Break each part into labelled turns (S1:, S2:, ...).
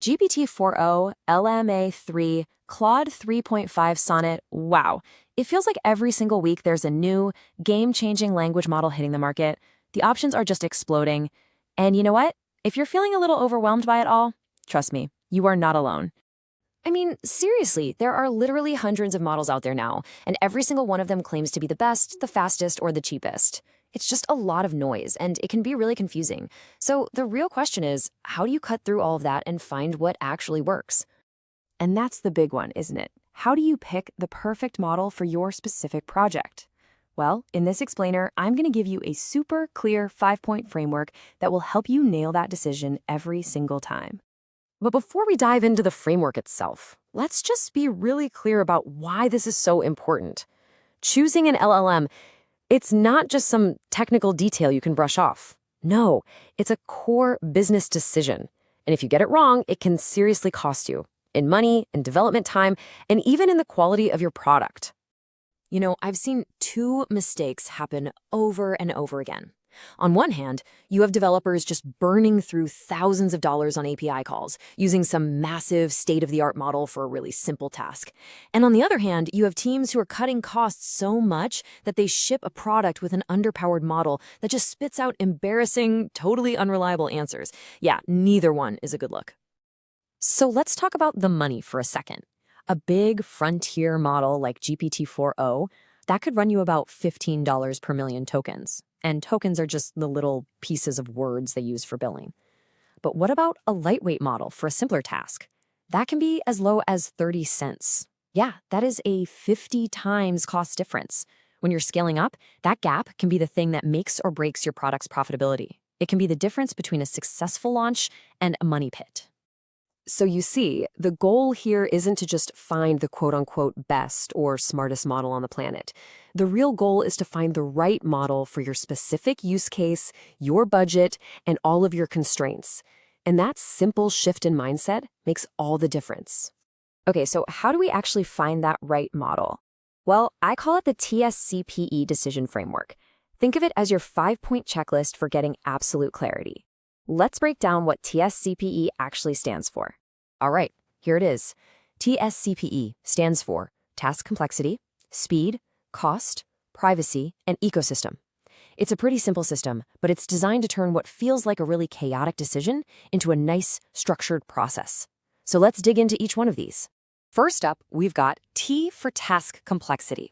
S1: GPT-4o, LLaMA 3, Claude 3.5 Sonnet, wow. It feels like every single week there's a new, game-changing language model hitting the market. The options are just exploding. And you know what? If you're feeling a little overwhelmed by it all, trust me, you are not alone. I mean, seriously, there are literally hundreds of models out there now, and every single one of them claims to be the best, the fastest, or the cheapest. It's just a lot of noise, and it can be really confusing. So the real question is, how do you cut through all of that and find what actually works? And that's the big one, isn't it? How do you pick the perfect model for your specific project? Well, in this explainer, I'm going to give you a super clear 5-point framework that will help you nail that decision every single time. But before we dive into the framework itself, let's just be really clear about why this is so important. Choosing an LLM, it's not just some technical detail you can brush off. No, it's a core business decision. And if you get it wrong, it can seriously cost you in money, in development time, and even in the quality of your product. You know, I've seen two mistakes happen over and over again. On one hand, you have developers just burning through thousands of dollars on API calls, using some massive state-of-the-art model for a really simple task. And on the other hand, you have teams who are cutting costs so much that they ship a product with an underpowered model that just spits out embarrassing, totally unreliable answers. Yeah, neither one is a good look. So let's talk about the money for a second. A big frontier model like GPT-4o, that could run you about $15 per million tokens. And tokens are just the little pieces of words they use for billing. But what about a lightweight model for a simpler task? That can be as low as 30 cents. Yeah, that is a 50 times cost difference. When you're scaling up, that gap can be the thing that makes or breaks your product's profitability. It can be the difference between a successful launch and a money pit. So you see, the goal here isn't to just find the quote-unquote best or smartest model on the planet. The real goal is to find the right model for your specific use case, your budget, and all of your constraints. And that simple shift in mindset makes all the difference. Okay, so how do we actually find that right model? Well, I call it the TSCPE decision framework. Think of it as your 5-point checklist for getting absolute clarity. Let's break down what TSCPE actually stands for. All right, here it is. TSCPE stands for task complexity, speed, cost, privacy, and ecosystem. It's a pretty simple system, but it's designed to turn what feels like a really chaotic decision into a nice, structured process. So let's dig into each one of these. First up, we've got T for task complexity.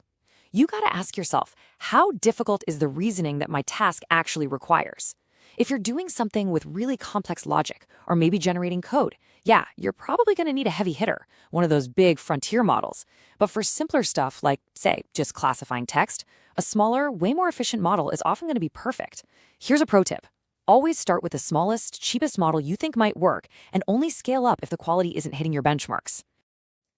S1: You gotta ask yourself, how difficult is the reasoning that my task actually requires? If you're doing something with really complex logic, or maybe generating code, yeah, you're probably going to need a heavy hitter, one of those big frontier models. But for simpler stuff like, say, just classifying text, a smaller, way more efficient model is often going to be perfect. Here's a pro tip. Always start with the smallest, cheapest model you think might work, and only scale up if the quality isn't hitting your benchmarks.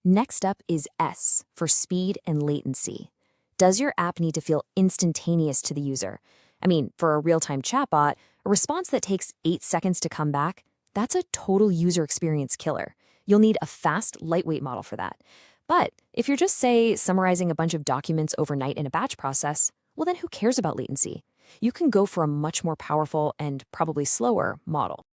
S1: Next up is S for speed and latency. Does your app need to feel instantaneous to the user? I mean, for a real-time chatbot, a response that takes 8 seconds to come back, that's a total user experience killer. You'll need a fast, lightweight model for that. But if you're just, say, summarizing a bunch of documents overnight in a batch process, well then who cares about latency? You can go for a much more powerful and probably slower model.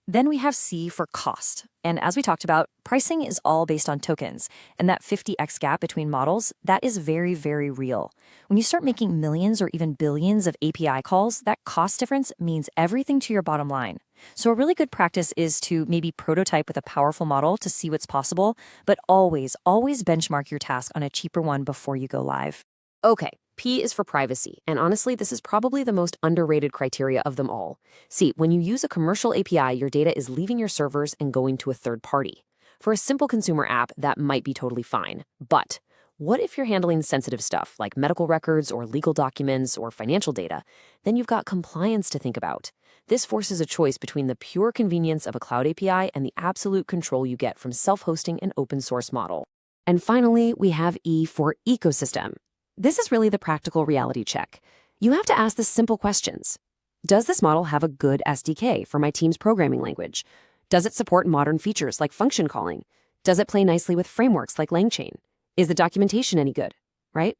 S1: Then we have C for cost. And as we talked about, pricing is all based on tokens. And that 50x gap between models, that is very, very real. When you start making millions or even billions of API calls, that cost difference means everything to your bottom line. So a really good practice is to maybe prototype with a powerful model to see what's possible, but always benchmark your task on a cheaper one before you go live. Okay. P is for privacy, and honestly, this is probably the most underrated criteria of them all. See, when you use a commercial API, your data is leaving your servers and going to a third party. For a simple consumer app, that might be totally fine. But what if you're handling sensitive stuff like medical records or legal documents or financial data? Then you've got compliance to think about. This forces a choice between the pure convenience of a cloud API and the absolute control you get from self-hosting an open source model. And finally, we have E for ecosystem. This is really the practical reality check. You have to ask the simple questions. Does this model have a good SDK for my team's programming language? Does it support modern features like function calling? Does it play nicely with frameworks like LangChain? Is the documentation any good? Right?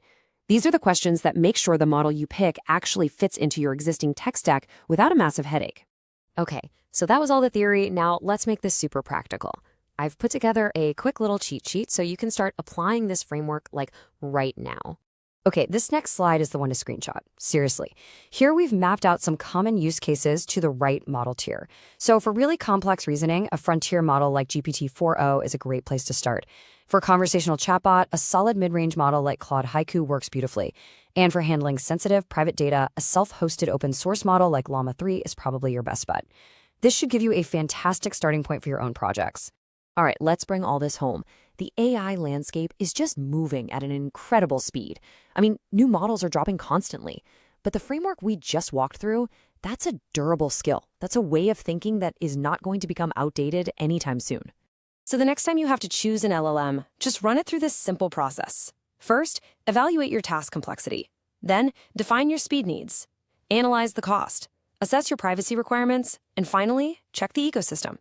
S1: These are the questions that make sure the model you pick actually fits into your existing tech stack without a massive headache. Okay,
S2: So that was all the theory. Now let's make this super practical. I've put together a quick little cheat sheet so you can start applying this framework like right now. Okay, this next slide is the one to screenshot. Seriously. Here we've mapped out some common use cases to the right model tier. So for really complex reasoning, a frontier model like GPT-4o is a great place to start. For conversational chatbot, a solid mid-range model like Claude Haiku works beautifully. And for handling sensitive private data, a self-hosted open source model like LLaMA 3 is probably your best bet. This should give you a fantastic starting point for your own projects.
S1: All right, let's bring all this home. The AI landscape is just moving at an incredible speed. I mean, new models are dropping constantly. But the framework we just walked through, that's a durable skill. That's a way of thinking that is not going to become outdated anytime soon. So the next time you have to choose an LLM, just run it through this simple process. First, evaluate your task complexity. Then, define your speed needs. Analyze the cost. Assess your privacy requirements. And finally, check the ecosystem.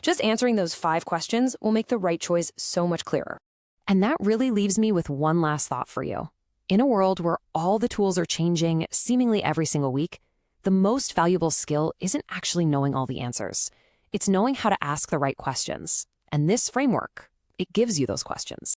S1: Just answering those 5 questions will make the right choice so much clearer. And that really leaves me with one last thought for you. In a world where all the tools are changing seemingly every single week, the most valuable skill isn't actually knowing all the answers. It's knowing how to ask the right questions. And this framework, it gives you those questions.